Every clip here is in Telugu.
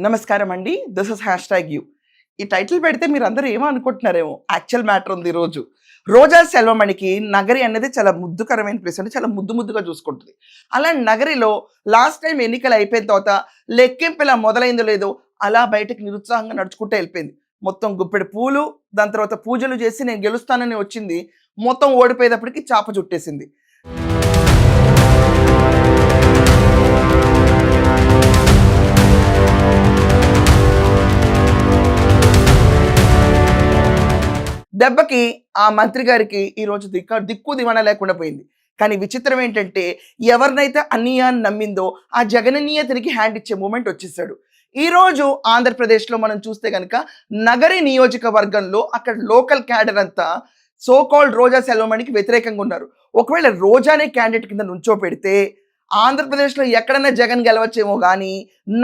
నమస్కారం అండి. This is #you. ఈ టైటిల్ పెడితే మీరందరూ ఏమో అనుకుంటున్నారేమో! యాక్చువల్ మ్యాటర్ ఉంది ఈరోజు. రోజా సెల్వమణికి నగరి అనేది చాలా ముద్దుకరమైన ప్లేస్ అండి. చాలా ముద్దు ముద్దుగా చూసుకుంటుంది. అలాంటి నగరిలో లాస్ట్ టైమ్ ఎన్నికలు అయిపోయిన తర్వాత లెక్కింపు ఇలా మొదలైందో లేదో అలా బయటకి నిరుత్సాహంగా నడుచుకుంటూ వెళ్ళిపోయింది. మొత్తం గుప్పెడు పూలు, దాని తర్వాత పూజలు చేసి నేను గెలుస్తానని వచ్చింది. మొత్తం ఓడిపోయేటప్పటికి చాప చుట్టేసింది. దెబ్బకి ఆ మంత్రి గారికి ఈరోజు దిక్కు దివాణా లేకుండా పోయింది. కానీ విచిత్రం ఏంటంటే ఎవరినైతే అన్నయ్య అని నమ్మిందో ఆ జగనన్నయ్య తిరిగి హ్యాండ్ ఇచ్చే మూమెంట్ వచ్చేసాడు. ఈరోజు ఆంధ్రప్రదేశ్లో మనం చూస్తే కనుక నగరి నియోజకవర్గంలో అక్కడ లోకల్ క్యాడర్ అంతా సో కాల్డ్ రోజా సెల్వమణికి వ్యతిరేకంగా ఉన్నారు. ఒకవేళ రోజానే క్యాండిడేట్ కింద నుంచో పెడితే ఆంధ్రప్రదేశ్లో ఎక్కడైనా జగన్ గెలవచ్చేమో కానీ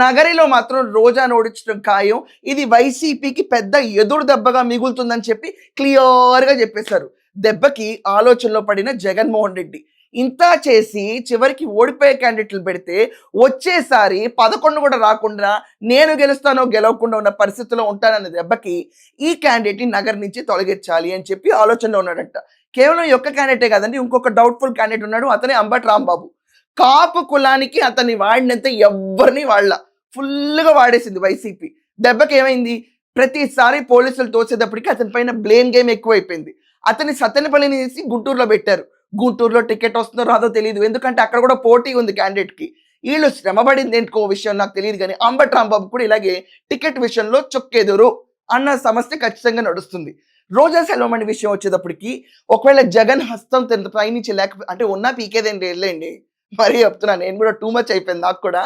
నగరిలో మాత్రం రోజాను ఓడించడం ఖాయం. ఇది వైసీపీకి పెద్ద ఎదురు దెబ్బగా మిగులుతుందని చెప్పి క్లియర్గా చెప్పేశారు. దెబ్బకి ఆలోచనలో పడిన జగన్మోహన్ రెడ్డి ఇంత చేసి చివరికి ఓడిపోయే క్యాండిడేట్లు పెడితే వచ్చేసారి 11 కూడా రాకుండా నేను గెలుస్తానో గెలవకుండా ఉన్న పరిస్థితిలో ఉంటానన్న దెబ్బకి ఈ క్యాండిడేట్ని నగర్ నుంచి తొలగించాలి అని చెప్పి ఆలోచనలో ఉన్నాడంట. కేవలం ఈ ఒక్క క్యాండిడేటే కాదండి, ఇంకొక డౌట్ఫుల్ క్యాండిడేట్ ఉన్నాడు, అతనే అంబటి రాంబాబు. కాపు కులానికి అతన్ని వాడినంత ఎవరిని వాళ్ళ ఫుల్గా వాడేసింది వైసీపీ. దెబ్బకి ఏమైంది, ప్రతిసారి పోలీసులు తోసేటప్పటికి అతని పైన బ్లేమ్ గేమ్ ఎక్కువైపోయింది. అతని సత్తెనపల్లిని తీసి గుంటూరులో పెట్టారు. గుంటూరులో టికెట్ వస్తుందో రాదో తెలియదు, ఎందుకంటే అక్కడ కూడా పోటీ ఉంది క్యాండిడేట్కి. వీళ్ళు శ్రమపడింది ఏంటో విషయం నాకు తెలియదు, కానీ అంబటి రాంబాబు కూడా ఇలాగే టికెట్ విషయంలో చొక్కెదురు అన్న సమస్య ఖచ్చితంగా నడుస్తుంది. రోజా సెల్వమణి విషయం వచ్చేటప్పటికి ఒకవేళ జగన్ హస్తం పైనుంచి లేకపోతే అంటే ఉన్నా పీకేదేంటి వెళ్ళండి, మరీ చెప్తున్నా, నేను కూడా టూ మచ్ అయిపోయింది నాకు కూడా.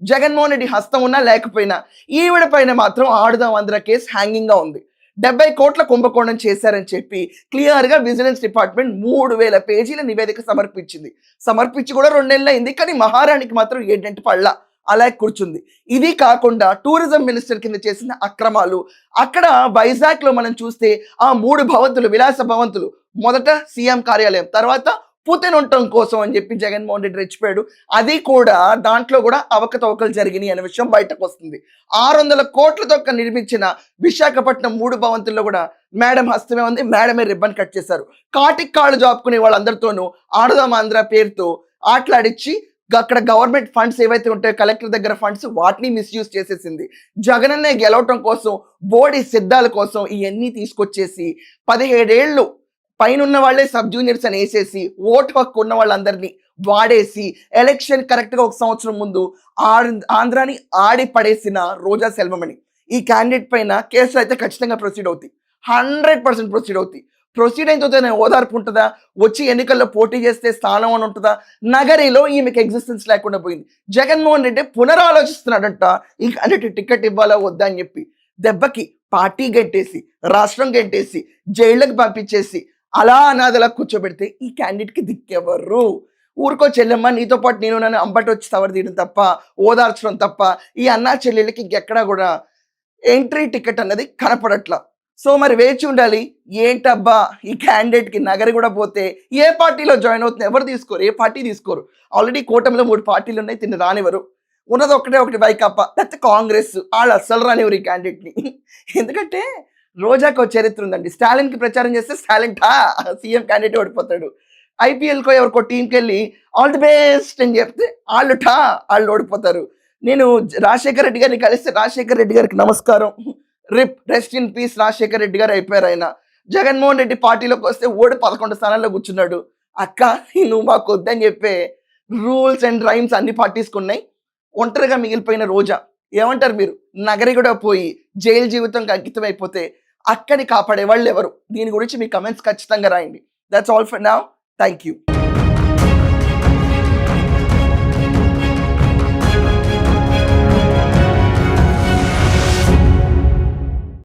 జగన్మోహన్ రెడ్డి హస్తం ఉన్నా లేకపోయినా ఈవిడ పైన మాత్రం ఆడుదాం ఆంధ్ర కేసు హ్యాంగింగ్ గా ఉంది. 70 కోట్ల కుంభకోణం చేశారని చెప్పి క్లియర్ గా విజిలెన్స్ డిపార్ట్మెంట్ 3000 పేజీల నివేదిక సమర్పించి కూడా 2 నెలలు అయింది. కానీ మహారాణికి మాత్రం ఏంటంటే పళ్ళ అలా కూర్చుంది. ఇది కాకుండా టూరిజం మినిస్టర్ కింద చేసిన అక్రమాలు, అక్కడ వైజాగ్ లో మనం చూస్తే ఆ 3 భవంతులు, విలాస భవంతులు, మొదట సీఎం కార్యాలయం, తర్వాత పూతెన ఉండటం కోసం అని చెప్పి జగన్మోహన్ రెడ్డి రెచ్చిపోయాడు. అది కూడా దాంట్లో కూడా అవకతవకలు జరిగినాయి అనే విషయం బయటకు వస్తుంది. 600 కోట్లతో నిర్మించిన విశాఖపట్నం 3 భవంతుల్లో కూడా మేడం హస్తమే ఉంది, మేడమే రిబ్బన్ కట్ చేశారు. కాటికి కాళ్ళు జాపుకునే వాళ్ళందరితోనూ ఆడుదాం ఆంధ్ర పేరుతో ఆటలాడిచ్చి అక్కడ గవర్నమెంట్ ఫండ్స్ ఏవైతే ఉంటాయో కలెక్టర్ దగ్గర ఫండ్స్, వాటిని మిస్యూజ్ చేసేసింది. జగనన్నే గెలవటం కోసం, బోడి సిద్ధాల కోసం ఇవన్నీ తీసుకొచ్చేసి 17 ఏళ్ళు పైన ఉన్న వాళ్ళే సబ్ జూనియర్స్ అని వేసేసి ఓటు హక్కు ఉన్న వాళ్ళందరినీ వాడేసి ఎలక్షన్ కరెక్ట్గా 1 సంవత్సరం ముందు ఆంధ్రాని ఆడి పడేసిన రోజా సెల్వమణి ఈ క్యాండిడేట్ పైన కేసులు అయితే ఖచ్చితంగా ప్రొసీడ్ అవుతాయి, 100% ప్రొసీడ్ అవుతాయి. ప్రొసీడ్ అయిన తర్వాత ఓదార్పు ఉంటుందా, వచ్చి ఎన్నికల్లో పోటీ చేస్తే స్థానం అని ఉంటుందా? నగరిలో ఈమెకి ఎగ్జిస్టెన్స్ లేకుండా పోయింది. జగన్మోహన్ రెడ్డి పునరాలోచిస్తున్నాడంట ఈ క్యాండిడేట్ టికెట్ ఇవ్వాలా వద్దా అని చెప్పి. దెబ్బకి పార్టీ గెంటేసి, రాష్ట్రం గెంటేసి, జైళ్ళకి పంపించేసి అలా అనాథలా కూర్చోబెడితే ఈ క్యాండిడేట్కి దిక్కెవరు? ఊరికో చెల్లెమ్మ నీతో పాటు నేను నన్ను అంబటి వచ్చి తవరు తీయడం తప్ప, ఓదార్చడం తప్ప ఈ అన్నా చెల్లెళ్ళకి ఇంకెక్కడా కూడా ఎంట్రీ టికెట్ అన్నది కనపడట్లా. సో మరి వేచి ఉండాలి. ఏంటబ్బా ఈ క్యాండిడేట్కి నగరి కూడా పోతే ఏ పార్టీలో జాయిన్ అవుతుంది? ఎవరు తీసుకోరు, ఏ పార్టీ తీసుకోరు. ఆల్రెడీ కూటమిలో 3 పార్టీలు ఉన్నాయి, తిని రానివ్వరు. ఉన్నది ఒకటి వైకాపా, లేకపోతే కాంగ్రెస్. వాళ్ళు అస్సలు రానివ్వరు ఈ క్యాండిడేట్ని. ఎందుకంటే రోజాకు చరిత్ర ఉందండి. స్టాలిన్కి ప్రచారం చేస్తే స్టాలిన్ సీఎం క్యాండిడేట్ ఓడిపోతాడు. ఐపీఎల్కో ఎవరికో టీంకి వెళ్ళి ఆల్ ది బెస్ట్ అని చెప్తే వాళ్ళు ఓడిపోతారు. నేను రాజశేఖర రెడ్డి గారిని కలిస్తే రాజశేఖర రెడ్డి గారికి నమస్కారం, rest in peace Rajasekhara Reddy గారు అయిపోయారు ఆయన. జగన్మోహన్ రెడ్డి పార్టీలోకి వస్తే 11 స్థానాల్లో కూర్చున్నాడు. అక్క నువ్వు మాకు వద్దని చెప్పే రూల్స్ అండ్ రైమ్స్ అన్ని పార్టీస్కి ఉన్నాయి. ఒంటరిగా మిగిలిపోయిన రోజా ఏమంటారు మీరు? నగరి కూడా పోయి జైలు జీవితంకి అంకితం అయిపోతే అక్కని కాపాడే వాళ్ళు ఎవరు? దీని గురించి మీ కమెంట్స్ ఖచ్చితంగా రాయండి. That's all for now. Thank you.